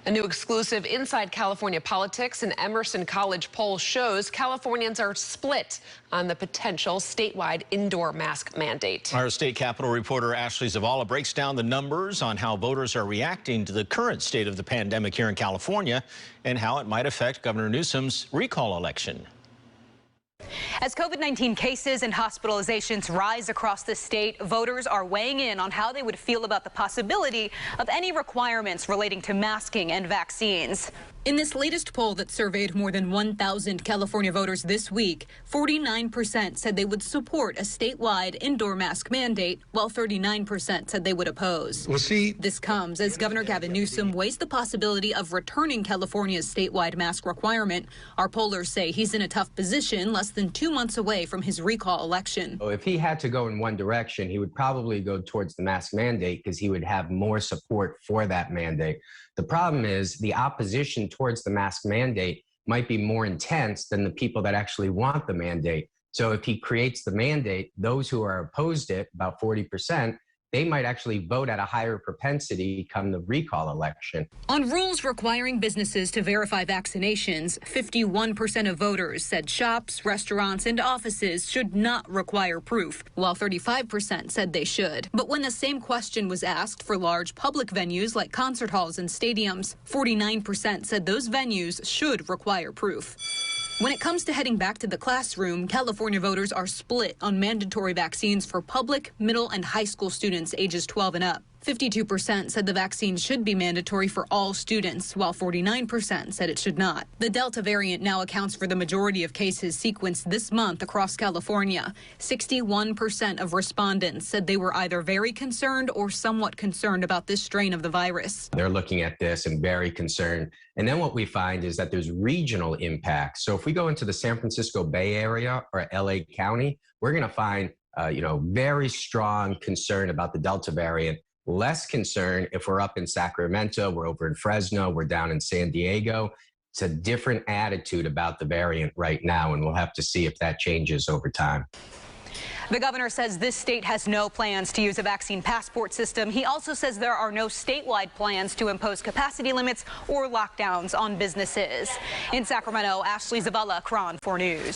A new exclusive Inside California Politics and Emerson College poll shows Californians are split on the potential statewide indoor mask mandate. Our state capitol reporter Ashley Zavala breaks down the numbers on how voters are reacting to the current state of the pandemic here in California and how it might affect Governor Newsom's recall election. As COVID-19 cases and hospitalizations rise across the state, voters are weighing in on how they would feel about the possibility of any requirements relating to masking and vaccines. In this latest poll that surveyed more than 1,000 California voters this week, 49% said they would support a statewide indoor mask mandate, while 39% said they would oppose. We'll see. This comes as Governor Gavin Newsom weighs the possibility of returning California's statewide mask requirement. Our pollers say he's in a tough position less than 2 months away from his recall election. If he had to go in one direction, he would probably go towards the mask mandate because he would have more support for that mandate. The problem is the opposition towards the mask mandate might be more intense than the people that actually want the mandate. So if he creates the mandate, those who are opposed to it, about 40%, they might actually vote at a higher propensity come the recall election. On rules requiring businesses to verify vaccinations, 51% of voters said shops, restaurants, and offices should not require proof, while 35% said they should. But when the same question was asked for large public venues like concert halls and stadiums, 49% said those venues should require proof. When it comes to heading back to the classroom, California voters are split on mandatory vaccines for public, middle, and high school students ages 12 and up. 52% said the vaccine should be mandatory for all students, while 49% said it should not. The Delta variant now accounts for the majority of cases sequenced this month across California. 61% of respondents said they were either very concerned or somewhat concerned about this strain of the virus. They're looking at this and very concerned. And then what we find is that there's regional impacts. So if we go into the San Francisco Bay Area or LA County, we're going to find very strong concern about the Delta variant. Less concern if we're up in Sacramento, we're over in Fresno, we're down in San Diego. It's a different attitude about the variant right now, and we'll have to see if that changes over time. The governor says this state has no plans to use a vaccine passport system. He also says there are no statewide plans to impose capacity limits or lockdowns on businesses. In Sacramento, Ashley Zavala, KRON 4 News.